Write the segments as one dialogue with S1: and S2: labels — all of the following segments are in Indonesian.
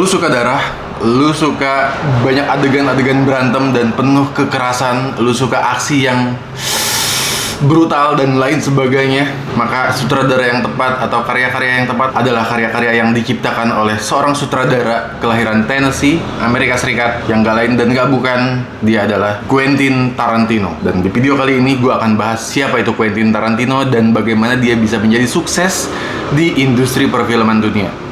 S1: Lu suka darah, lu suka banyak adegan-adegan berantem dan penuh kekerasan, lu suka aksi yang brutal dan lain sebagainya, maka sutradara yang tepat atau karya-karya yang tepat adalah karya-karya yang diciptakan oleh seorang sutradara kelahiran Tennessee, Amerika Serikat, yang gak lain dan gak bukan, dia adalah Quentin Tarantino. Dan di video kali ini gue akan bahas siapa itu Quentin Tarantino dan bagaimana dia bisa menjadi sukses di industri perfilman dunia.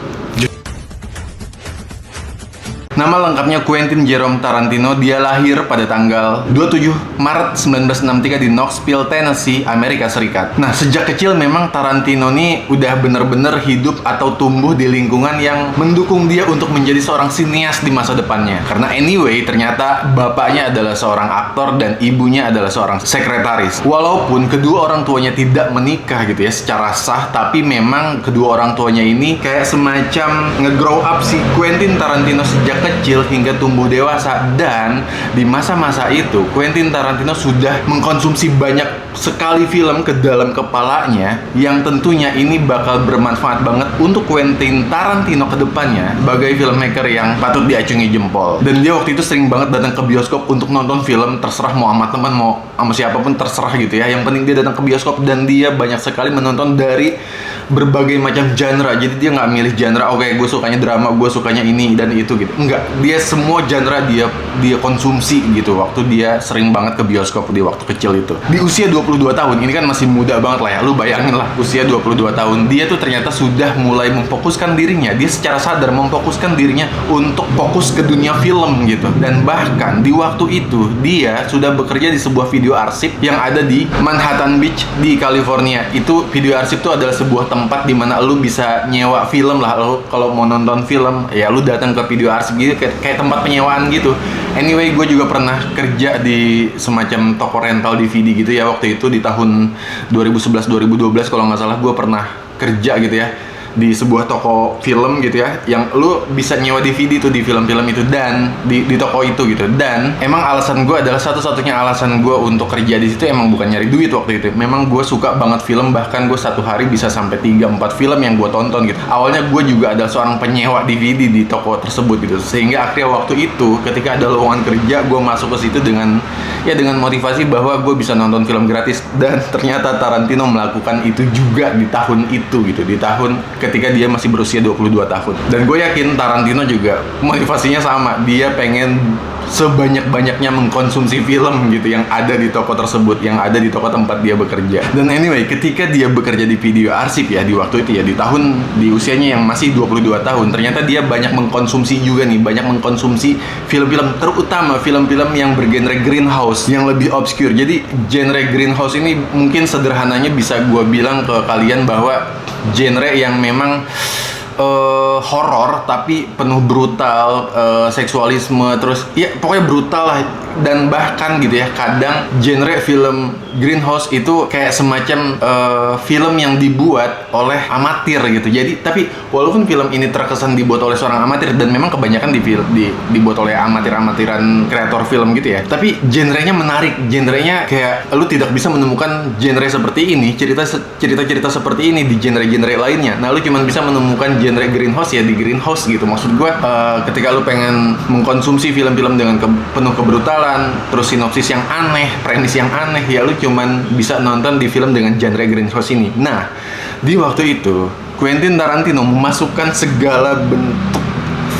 S1: Nama lengkapnya Quentin Jerome Tarantino. Dia lahir pada tanggal 27 Maret 1963 di Knoxville, Tennessee, Amerika Serikat. Nah, sejak kecil memang Tarantino nih udah bener-bener hidup atau tumbuh di lingkungan yang mendukung dia untuk menjadi seorang sinias di masa depannya. Karena anyway, ternyata bapaknya adalah seorang aktor dan ibunya adalah seorang sekretaris. Walaupun kedua orang tuanya tidak menikah gitu ya secara sah, tapi memang kedua orang tuanya ini kayak semacam nge-grow up si Quentin Tarantino sejak kecil hingga tumbuh dewasa. Dan di masa-masa itu Quentin Tarantino sudah mengkonsumsi banyak sekali film ke dalam kepalanya yang tentunya ini bakal bermanfaat banget untuk Quentin Tarantino ke depannya sebagai filmmaker yang patut diacungi jempol. Dan dia waktu itu sering banget datang ke bioskop untuk nonton film, terserah mau sama teman mau sama siapapun terserah gitu ya, yang penting dia datang ke bioskop. Dan dia banyak sekali menonton dari berbagai macam genre, jadi dia nggak milih genre, oke gue sukanya drama, gue sukanya ini dan itu gitu, enggak, dia semua genre dia konsumsi gitu waktu dia sering banget ke bioskop di waktu kecil itu. Di usia 22 tahun, ini kan masih muda banget lah ya, lu bayangin lah usia 22 tahun, dia tuh ternyata sudah mulai memfokuskan dirinya, dia secara sadar memfokuskan dirinya untuk fokus ke dunia film gitu. Dan bahkan di waktu itu dia sudah bekerja di sebuah video arsip yang ada di Manhattan Beach di California. Itu video arsip tuh adalah sebuah tempat di mana lu bisa nyewa film lah. Lu kalau mau nonton film ya lu datang ke video arsip gitu, kayak tempat penyewaan gitu. Anyway, gue juga pernah kerja di semacam toko rental DVD gitu ya waktu itu di tahun 2011-2012 kalau nggak salah. Gue pernah kerja gitu ya di sebuah toko film gitu ya, yang lu bisa nyewa DVD tuh di film-film itu dan di toko itu gitu. Dan emang alasan gue adalah satu-satunya alasan gue untuk kerja di situ emang bukan nyari duit waktu itu. Memang gue suka banget film, bahkan gue satu hari bisa sampai 3-4 film yang gue tonton gitu. Awalnya gue juga ada seorang penyewa DVD di toko tersebut gitu, sehingga akhirnya waktu itu ketika ada lowongan kerja gue masuk ke situ dengan motivasi bahwa gue bisa nonton film gratis. Dan ternyata Tarantino melakukan itu juga di tahun itu gitu, di tahun ketika dia masih berusia 22 tahun. Dan gue yakin Tarantino juga motivasinya sama, dia pengen sebanyak-banyaknya mengkonsumsi film gitu yang ada di toko tersebut, yang ada di toko tempat dia bekerja. Dan anyway, ketika dia bekerja di video arsip ya di waktu itu ya, di usianya yang masih 22 tahun, ternyata dia banyak mengkonsumsi juga nih, banyak mengkonsumsi film-film, terutama film-film yang bergenre greenhouse, yang lebih obscure. Jadi genre greenhouse ini mungkin sederhananya bisa gue bilang ke kalian bahwa genre yang memang horor tapi penuh brutal, seksualisme, terus ya pokoknya brutal lah. Dan bahkan gitu ya, kadang genre film greenhouse itu kayak semacam film yang dibuat oleh amatir gitu. Jadi tapi walaupun film ini terkesan dibuat oleh seorang amatir, dan memang kebanyakan dibuat oleh amatiran kreator film gitu ya, tapi genrenya menarik. Genrenya kayak lu tidak bisa menemukan genre seperti ini, cerita-cerita seperti ini di genre-genre lainnya. Nah, lu cuma bisa menemukan genre greenhouse ya di greenhouse gitu. Maksud gue ketika lu pengen mengkonsumsi film-film dengan penuh kebrutalan, terus sinopsis yang aneh, premis yang aneh, ya lu cuman bisa nonton di film dengan genre greenhouse ini. Nah, di waktu itu Quentin Tarantino memasukkan segala bentuk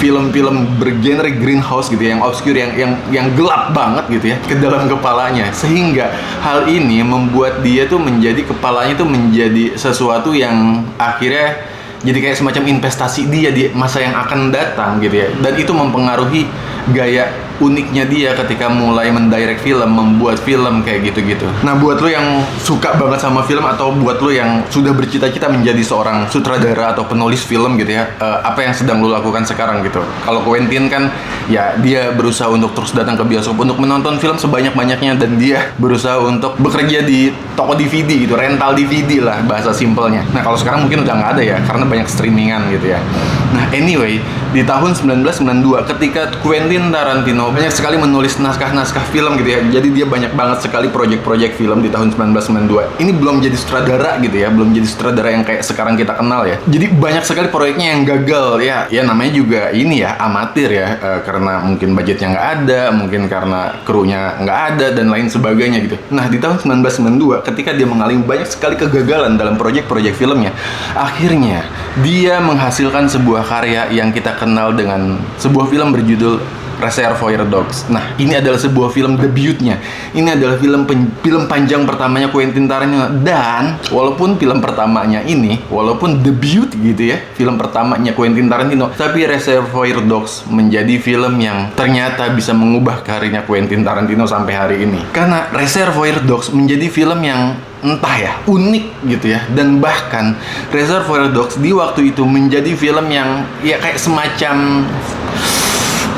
S1: film-film bergenre greenhouse gitu, yang obscure, yang gelap banget gitu ya, ke dalam kepalanya, sehingga hal ini membuat dia tuh menjadi, kepalanya tuh menjadi sesuatu yang akhirnya jadi kayak semacam investasi dia di masa yang akan datang gitu ya. Dan itu mempengaruhi gaya uniknya dia ketika mulai mendirect film, membuat film kayak gitu-gitu. Nah, buat lo yang suka banget sama film, atau buat lo yang sudah bercita-cita menjadi seorang sutradara atau penulis film gitu ya, apa yang sedang lo lakukan sekarang gitu? Kalau Quentin kan ya dia berusaha untuk terus datang ke bioskop untuk menonton film sebanyak-banyaknya, dan dia berusaha untuk bekerja di toko DVD gitu, rental DVD lah bahasa simpelnya. Nah, kalau sekarang mungkin udah nggak ada ya, karena banyak streamingan gitu ya. Nah, anyway, di tahun 1992 ketika Quentin Tarantino banyak sekali menulis naskah-naskah film gitu ya. Jadi dia banyak banget sekali proyek-proyek film di tahun 1992. Ini belum jadi sutradara gitu ya, belum jadi sutradara yang kayak sekarang kita kenal ya. Jadi banyak sekali proyeknya yang gagal ya. Ya namanya juga ini ya, amatir ya, karena mungkin budgetnya nggak ada, mungkin karena krunya nggak ada dan lain sebagainya gitu. Nah di tahun 1992 ketika dia mengalami banyak sekali kegagalan dalam proyek-proyek filmnya, akhirnya dia menghasilkan sebuah karya yang kita kenal dengan sebuah film berjudul Reservoir Dogs. Nah, ini adalah sebuah film debutnya. Ini adalah film panjang pertamanya Quentin Tarantino. Dan walaupun film pertamanya ini, walaupun debut gitu ya, film pertamanya Quentin Tarantino, tapi Reservoir Dogs menjadi film yang ternyata bisa mengubah karirnya Quentin Tarantino sampai hari ini. Karena Reservoir Dogs menjadi film yang entah ya, unik gitu ya. Dan bahkan Reservoir Dogs di waktu itu menjadi film yang ya kayak semacam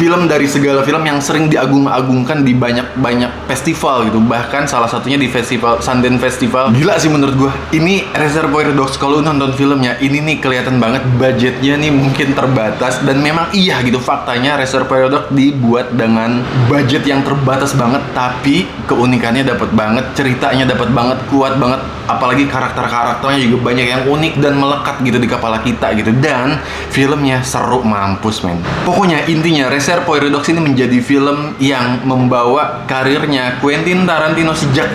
S1: film dari segala film yang sering diagung-agungkan di banyak festival gitu. Bahkan salah satunya di festival Sundance Festival. Gila sih menurut gua. Ini Reservoir Dogs, kalau nonton filmnya ini nih kelihatan banget budgetnya nih mungkin terbatas. Dan memang iya gitu, faktanya Reservoir Dogs dibuat dengan budget yang terbatas banget, tapi keunikannya dapat banget, ceritanya dapat banget, kuat banget. Apalagi karakter-karakternya juga banyak yang unik dan melekat gitu di kepala kita gitu. Dan filmnya seru mampus men. Pokoknya intinya Reservoir Dogs ini menjadi film yang membawa karirnya Quentin Tarantino sejak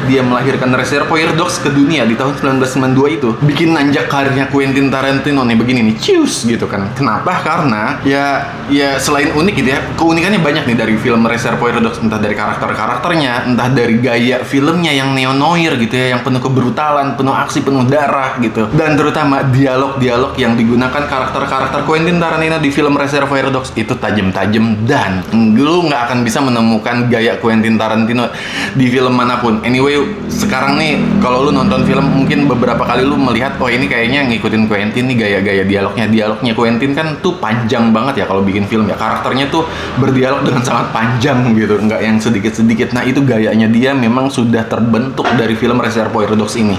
S1: dia melahirkan Reservoir Dogs ke dunia di tahun 1992 itu, bikin nanjak karirnya Quentin Tarantino nih begini nih, cius gitu kan. Kenapa? Karena ya selain unik gitu ya, keunikannya banyak nih dari film Reservoir Dogs, entah dari karakternya, entah dari gaya filmnya yang neo-noir gitu ya, yang penuh kebrutalan, penuh aksi, penuh darah gitu. Dan terutama dialog-dialog yang digunakan karakter-karakter Quentin Tarantino di film Reservoir Dogs itu tajam-tajam, dan lu nggak akan bisa menemukan gaya Quentin Tarantino di film manapun. Anyway, sekarang nih kalau lu nonton film mungkin beberapa kali lu melihat, oh ini kayaknya ngikutin Quentin nih gaya-gaya dialognya Quentin kan tuh panjang banget ya kalau bikin film ya. Karakternya tuh berdialog dengan sangat panjang gitu, nggak yang sedikit-sedikit. Nah itu gayanya dia memang sudah terbentuk dari film Reservoir Dogs ini.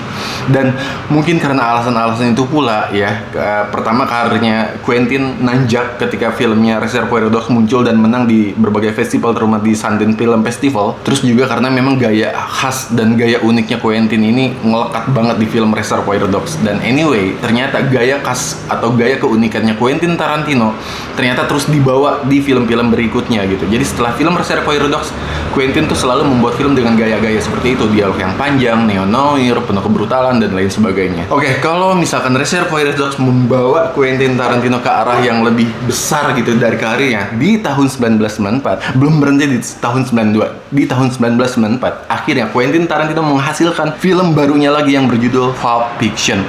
S1: Dan mungkin karena alasan-alasan itu pula ya, pertama karirnya Quentin nanjak ketika filmnya Reservoir Dogs muncul dan menang di berbagai festival, terutama di Sundance Film Festival. Terus juga karena memang gaya khas dan gaya uniknya Quentin ini ngelekat banget di film Reservoir Dogs. Dan anyway, ternyata gaya khas atau gaya keunikannya Quentin Tarantino ternyata terus dibawa di film-film berikutnya gitu. Jadi setelah film Reservoir Dogs, Quentin tuh selalu membuat film dengan gaya-gaya seperti itu, dialog yang panjang, neo-noir, penuh kebrutalan dan lain sebagainya. Oke, kalau misalkan Reservoir Dogs membawa Quentin Tarantino ke arah yang lebih besar gitu dari karirnya di tahun 1994, belum berhenti di tahun 92. Di tahun 1994, akhirnya Quentin Tarantino menghasilkan film barunya lagi yang berjudul Pulp Fiction.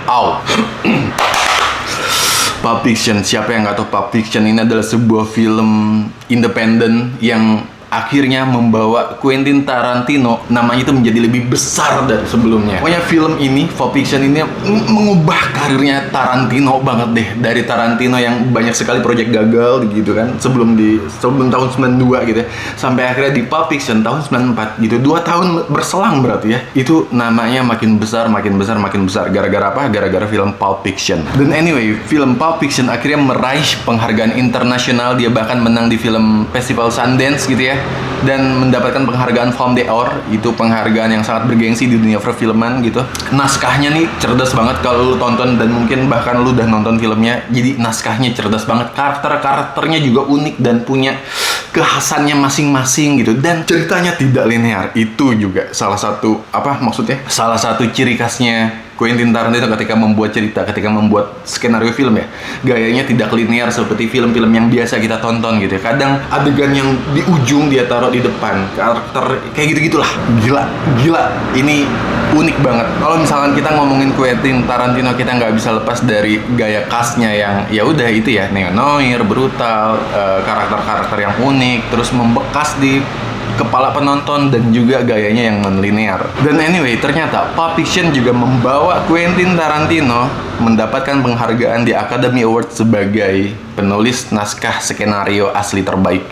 S1: Pulp Fiction, siapa yang nggak tahu Pulp Fiction? Ini adalah sebuah film independen yang akhirnya membawa Quentin Tarantino namanya itu menjadi lebih besar dari sebelumnya. Pokoknya film ini, Pulp Fiction ini mengubah karirnya Tarantino banget deh. Dari Tarantino yang banyak sekali proyek gagal gitu kan, sebelum tahun 92 gitu ya, sampai akhirnya di Pulp Fiction tahun 94 gitu, 2 tahun berselang berarti ya, itu namanya makin besar. Gara-gara apa? Gara-gara film Pulp Fiction. Dan anyway, film Pulp Fiction akhirnya meraih penghargaan internasional. Dia bahkan menang di film Festival Sundance gitu ya, dan mendapatkan penghargaan Palme d'Or. Itu penghargaan yang sangat bergengsi di dunia perfilman gitu. Naskahnya nih cerdas banget kalau lu tonton, dan mungkin bahkan lu udah nonton filmnya. Jadi naskahnya cerdas banget, karakternya juga unik dan punya kekhasannya masing-masing gitu. Dan ceritanya tidak linear. Itu juga salah satu salah satu ciri khasnya Quentin Tarantino ketika membuat cerita, ketika membuat skenario film ya. Gayanya tidak linear seperti film-film yang biasa kita tonton gitu ya. Kadang adegan yang di ujung dia taruh di depan, karakter kayak gitu-gitulah. Gila. Ini unik banget. Kalau misalkan kita ngomongin Quentin Tarantino, kita nggak bisa lepas dari gaya khasnya yang ya udah itu ya, neo-noir, brutal, karakter-karakter yang unik, terus membekas di kepala penonton, dan juga gayanya yang non-linear. Dan anyway, ternyata Pulp Fiction juga membawa Quentin Tarantino mendapatkan penghargaan di Academy Award sebagai penulis naskah skenario asli terbaik.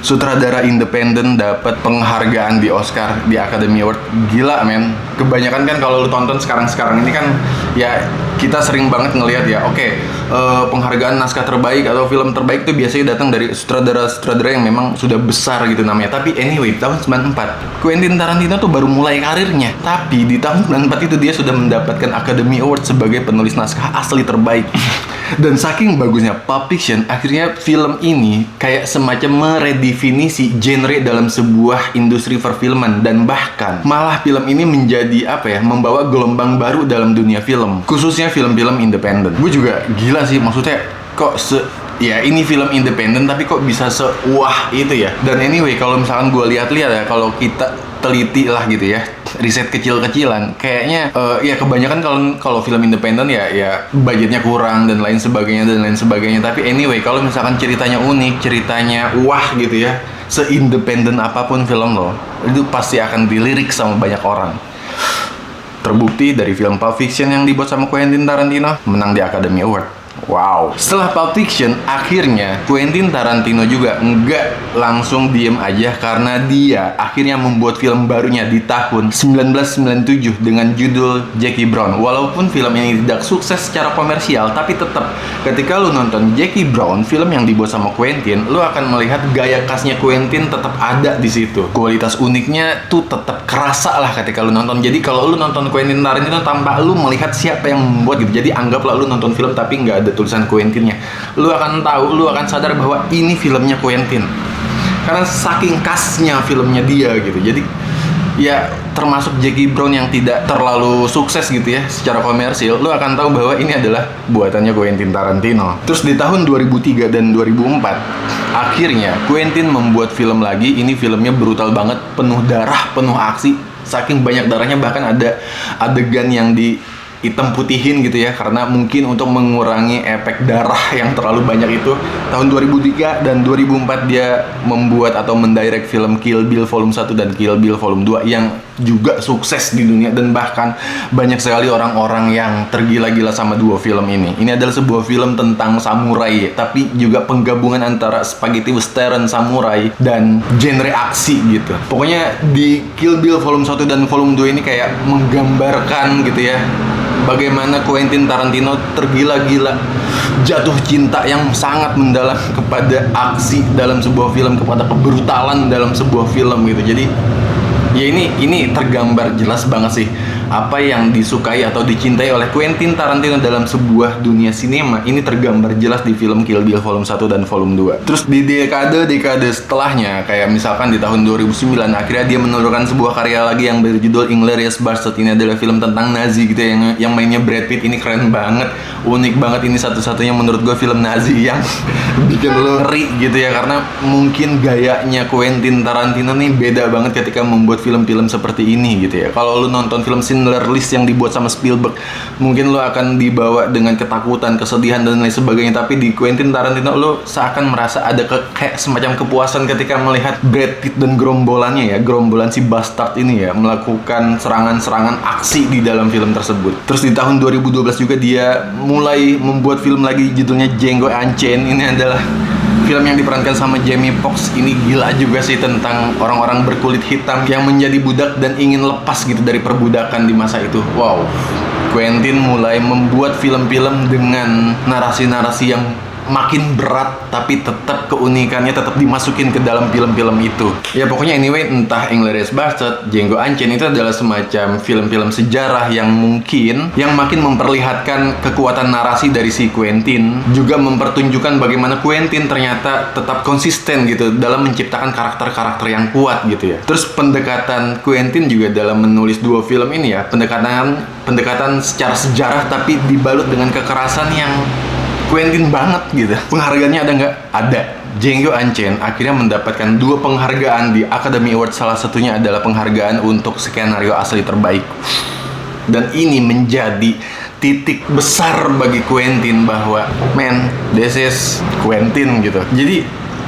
S1: Sutradara independen dapat penghargaan di Oscar, di Academy Award. Gila men. Kebanyakan kan kalau lu tonton sekarang ini kan ya kita sering banget ngelihat ya, oke, penghargaan naskah terbaik atau film terbaik itu biasanya datang dari sutradara-sutradara yang memang sudah besar gitu namanya. Tapi anyway, tahun 94 Quentin Tarantino tuh baru mulai karirnya. Tapi di tahun 94 itu dia sudah mendapatkan Academy Award sebagai penulis naskah asli terbaik. Dan saking bagusnya Pulp Fiction, akhirnya film ini kayak semacam meredefinisi genre dalam sebuah industri perfilman. Dan bahkan malah film ini menjadi membawa gelombang baru dalam dunia film, khususnya film-film independen. Gue juga gila sih, maksudnya kok ya ini film independen tapi kok bisa sewah itu ya. Dan anyway, kalau misalkan gue lihat-lihat ya, kalau kita teliti lah gitu ya, riset kecil-kecilan, kayaknya ya kebanyakan kalau film independen ya budgetnya kurang dan lain sebagainya. Tapi anyway, kalau misalkan ceritanya unik, ceritanya wah gitu ya, seindependen apapun film lo, itu pasti akan dilirik sama banyak orang. Terbukti dari film Pulp Fiction yang dibuat sama Quentin Tarantino, menang di Academy Award. Wow. Setelah Pulp Fiction, akhirnya Quentin Tarantino juga nggak langsung diem aja, karena dia akhirnya membuat film barunya di tahun 1997 dengan judul Jackie Brown. Walaupun film ini tidak sukses secara komersial, tapi tetap ketika lu nonton Jackie Brown, film yang dibuat sama Quentin, lu akan melihat gaya khasnya Quentin tetap ada di situ. Kualitas uniknya tuh tetap kerasa lah ketika lu nonton. Jadi kalau lu nonton Quentin Tarantino tanpa lu melihat siapa yang membuat gitu, jadi anggaplah lu nonton film tapi nggak ada tulisan Quentinnya, lu akan tahu, lu akan sadar bahwa ini filmnya Quentin, karena saking khasnya filmnya dia gitu. Jadi ya termasuk Jackie Brown yang tidak terlalu sukses gitu ya secara komersil, lu akan tahu bahwa ini adalah buatannya Quentin Tarantino. Terus di tahun 2003 dan 2004 akhirnya Quentin membuat film lagi. Ini filmnya brutal banget, penuh darah, penuh aksi. Saking banyak darahnya bahkan ada adegan yang di hitam putihin gitu ya, karena mungkin untuk mengurangi efek darah yang terlalu banyak itu. Tahun 2003 dan 2004 dia membuat atau mendirect film Kill Bill Volume 1 dan Kill Bill Volume 2 yang juga sukses di dunia, dan bahkan banyak sekali orang-orang yang tergila-gila sama dua film ini. Ini adalah sebuah film tentang samurai, tapi juga penggabungan antara spaghetti western, samurai, dan genre aksi gitu. Pokoknya di Kill Bill Volume 1 dan Volume 2 ini kayak menggambarkan gitu ya, bagaimana Quentin Tarantino tergila-gila jatuh cinta yang sangat mendalam kepada aksi dalam sebuah film, kepada kebrutalan dalam sebuah film gitu. Jadi ya ini tergambar jelas banget sih apa yang disukai atau dicintai oleh Quentin Tarantino dalam sebuah dunia sinema. Ini tergambar jelas di film Kill Bill Volume 1 dan Volume 2. Terus di dekade setelahnya, kayak misalkan di tahun 2009, akhirnya dia menurunkan sebuah karya lagi yang berjudul Inglourious Basterds. Ini adalah film tentang Nazi gitu ya, yang mainnya Brad Pitt. Ini keren banget, unik banget. Ini satu-satunya menurut gue film Nazi yang bikin lo ngeri gitu ya, karena mungkin gayanya Quentin Tarantino nih beda banget ketika membuat film-film seperti ini gitu ya. Kalau lo nonton film Schindler's List yang dibuat sama Spielberg, mungkin lo akan dibawa dengan ketakutan, kesedihan, dan lain sebagainya. Tapi di Quentin Tarantino lo seakan merasa ada kayak semacam kepuasan ketika melihat Brad Pitt dan gerombolannya ya, gerombolan si bastard ini ya, melakukan serangan-serangan aksi di dalam film tersebut. Terus di tahun 2012 juga dia mulai membuat film lagi judulnya Django Unchained. Ini adalah film yang diperankan sama Jamie Foxx. Ini gila juga sih, tentang orang-orang berkulit hitam yang menjadi budak dan ingin lepas gitu dari perbudakan di masa itu. Wow, Quentin mulai membuat film-film dengan narasi-narasi yang makin berat, tapi tetap keunikannya tetap dimasukin ke dalam film-film itu. Ya pokoknya anyway, entah Inglourious Basterds, Django Unchained itu adalah semacam film-film sejarah yang makin memperlihatkan kekuatan narasi dari si Quentin, juga mempertunjukkan bagaimana Quentin ternyata tetap konsisten gitu dalam menciptakan karakter-karakter yang kuat gitu ya. Terus pendekatan Quentin juga dalam menulis dua film ini ya, pendekatan secara sejarah tapi dibalut dengan kekerasan yang Quentin banget gitu. Penghargaannya ada nggak? Ada. Django Unchained akhirnya mendapatkan 2 penghargaan di Academy Award. Salah satunya adalah penghargaan untuk skenario asli terbaik. Dan ini menjadi titik besar bagi Quentin bahwa man, this is Quentin gitu. Jadi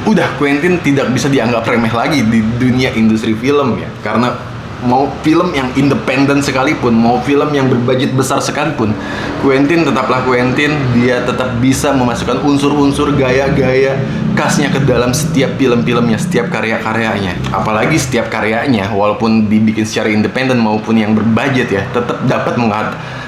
S1: udah, Quentin tidak bisa dianggap remeh lagi di dunia industri film ya. Karena mau film yang independen sekalipun, mau film yang berbudget besar sekalipun, Quentin tetaplah Quentin. Dia tetap bisa memasukkan unsur-unsur gaya-gaya khasnya ke dalam setiap film-filmnya, setiap karya-karyanya. Apalagi setiap karyanya, walaupun dibikin secara independen maupun yang berbudget ya, tetap dapat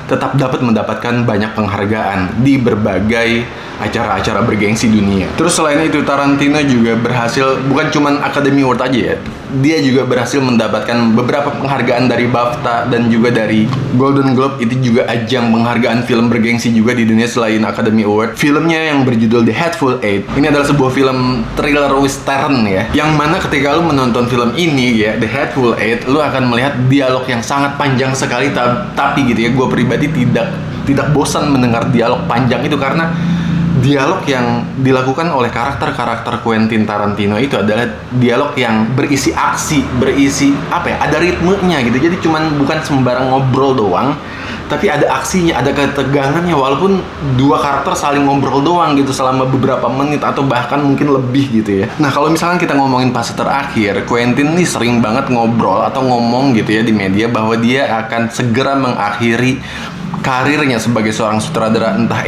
S1: tetap dapat mendapatkan banyak penghargaan di berbagai acara-acara bergengsi dunia. Terus selain itu, Tarantino juga berhasil, bukan cuman Academy Award aja ya, dia juga berhasil mendapatkan beberapa penghargaan dari BAFTA dan juga dari Golden Globe. Itu juga ajang penghargaan film bergengsi juga di dunia selain Academy Award. Filmnya yang berjudul The Hateful Eight, ini adalah sebuah film thriller western ya, yang mana ketika lu menonton film ini ya, The Hateful Eight, lu akan melihat dialog yang sangat panjang sekali, tapi gitu ya, gue pribadi tidak bosan mendengar dialog panjang itu, karena dialog yang dilakukan oleh karakter-karakter Quentin Tarantino itu adalah dialog yang berisi aksi, berisi ada ritmenya gitu. Jadi bukan sembarang ngobrol doang, tapi ada aksinya, ada ketegangannya, walaupun dua karakter saling ngobrol doang gitu selama beberapa menit atau bahkan mungkin lebih gitu ya. Nah, kalau misalkan kita ngomongin fase terakhir, Quentin nih sering banget ngobrol atau ngomong gitu ya di media bahwa dia akan segera mengakhiri karirnya sebagai seorang sutradara. Entah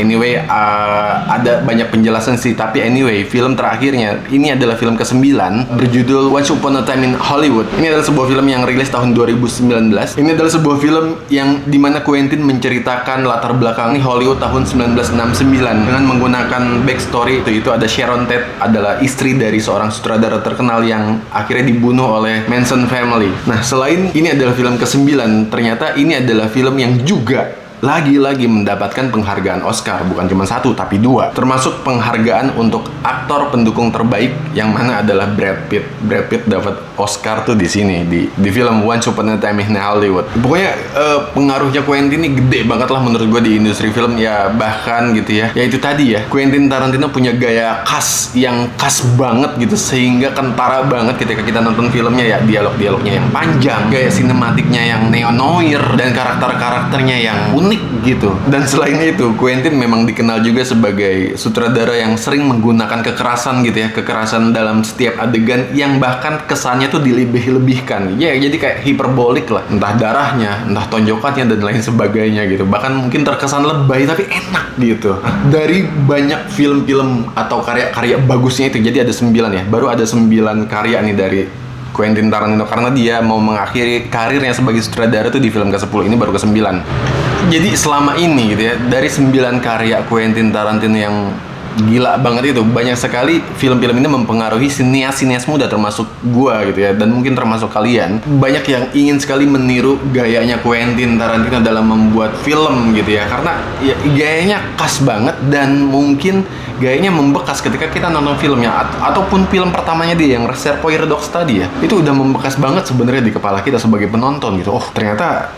S1: ada banyak penjelasan sih, tapi film terakhirnya ini adalah film ke-9 berjudul Once Upon a Time in Hollywood. Ini adalah sebuah film yang rilis tahun 2019. Ini adalah sebuah film yang dimana Quentin menceritakan latar belakang Hollywood tahun 1969 dengan menggunakan backstory. Itu ada Sharon Tate, adalah istri dari seorang sutradara terkenal yang akhirnya dibunuh oleh Manson family. Nah, selain ini adalah film ke-9, ternyata ini adalah film yang juga lagi-lagi mendapatkan penghargaan Oscar, bukan cuma 1 tapi 2, termasuk penghargaan untuk aktor pendukung terbaik, yang mana adalah Brad Pitt. Brad Pitt dapat Oscar tuh di sini di film Once Upon a Time in Hollywood. Pokoknya pengaruhnya Quentin ini gede banget lah menurut gue di industri film ya. Bahkan gitu ya, itu tadi ya, Quentin Tarantino punya gaya khas yang khas banget gitu, sehingga kentara banget ketika kita nonton filmnya ya. Dialog-dialognya yang panjang, gaya sinematiknya yang neo-noir, dan karakter-karakternya yang unik gitu. Dan selain itu, Quentin memang dikenal juga sebagai sutradara yang sering menggunakan kekerasan gitu ya, kekerasan dalam setiap adegan yang bahkan kesannya tuh dilebih-lebihkan ya, jadi kayak hiperbolik lah, entah darahnya, entah tonjokannya dan lain sebagainya gitu. Bahkan mungkin terkesan lebay tapi enak gitu. Dari banyak film-film atau karya-karya bagusnya itu, jadi ada 9 ya, baru ada 9 karya nih dari Quentin Tarantino, karena dia mau mengakhiri karirnya sebagai sutradara tuh di film ke-10, ini baru ke-9. Jadi selama ini gitu ya, dari 9 karya Quentin Tarantino yang gila banget itu, banyak sekali film-film ini mempengaruhi sinias-sinias muda, termasuk gua gitu ya, dan mungkin termasuk kalian. Banyak yang ingin sekali meniru gayanya Quentin Tarantino dalam membuat film gitu ya, karena ya gayanya khas banget dan mungkin gayanya membekas ketika kita nonton filmnya, ataupun film pertamanya dia yang Reservoir Dogs tadi ya, itu udah membekas banget sebenarnya di kepala kita sebagai penonton gitu. Oh, ternyata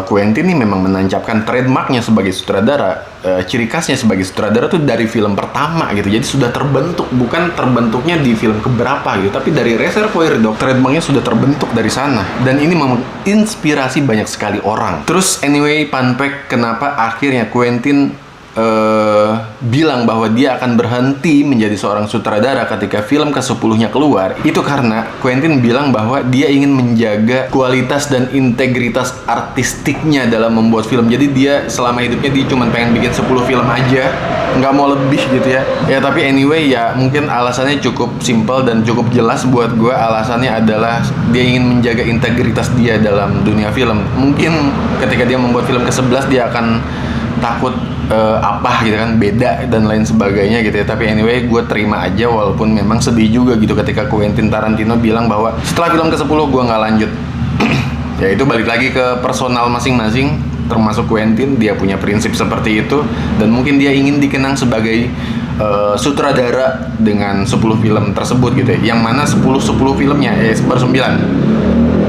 S1: Quentin ini memang menancapkan trademarknya sebagai sutradara, ciri khasnya sebagai sutradara tuh dari film pertama gitu. Jadi sudah terbentuk, bukan terbentuknya di film keberapa gitu, tapi dari Reservoir Dogs trademarknya sudah terbentuk dari sana, dan ini menginspirasi banyak sekali orang. Terus fun fact, kenapa akhirnya Quentin bilang bahwa dia akan berhenti menjadi seorang sutradara ketika film ke-10-nya keluar, itu karena Quentin bilang bahwa dia ingin menjaga kualitas dan integritas artistiknya dalam membuat film. Jadi dia selama hidupnya dia cuma pengen bikin 10 film aja, nggak mau lebih gitu ya. Ya tapi ya mungkin alasannya cukup simple dan cukup jelas buat gue. Alasannya adalah dia ingin menjaga integritas dia dalam dunia film. Mungkin ketika dia membuat film ke-11 dia akan takut gitu kan, beda dan lain sebagainya gitu ya. Tapi gue terima aja, walaupun memang sedih juga gitu ketika Quentin Tarantino bilang bahwa setelah film ke-10 gue nggak lanjut. Ya itu balik lagi ke personal masing-masing, termasuk Quentin, dia punya prinsip seperti itu, dan mungkin dia ingin dikenang sebagai sutradara dengan 10 film tersebut gitu ya. Yang mana 10 filmnya per 9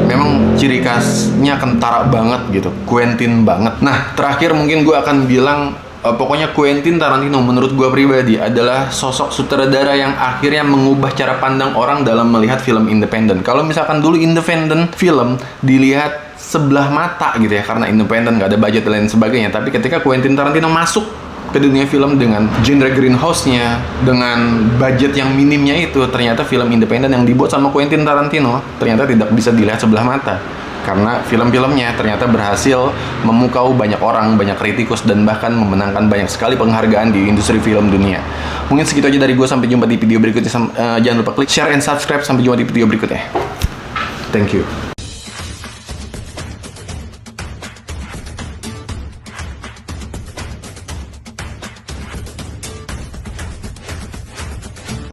S1: memang ciri khasnya kentara banget gitu, Quentin banget. Nah, terakhir mungkin gue akan bilang pokoknya Quentin Tarantino menurut gue pribadi adalah sosok sutradara yang akhirnya mengubah cara pandang orang dalam melihat film independen. Kalau misalkan dulu independen film dilihat sebelah mata gitu ya, karena independen, nggak ada budget dan lain sebagainya. Tapi ketika Quentin Tarantino masuk ke dunia film dengan genre greenhouse-nya, dengan budget yang minimnya itu, ternyata film independen yang dibuat sama Quentin Tarantino ternyata tidak bisa dilihat sebelah mata. Karena film-filmnya ternyata berhasil memukau banyak orang, banyak kritikus, dan bahkan memenangkan banyak sekali penghargaan di industri film dunia. Mungkin segitu aja dari gue, sampai jumpa di video berikutnya. Jangan lupa klik share and subscribe. Sampai jumpa di video berikutnya. Thank you.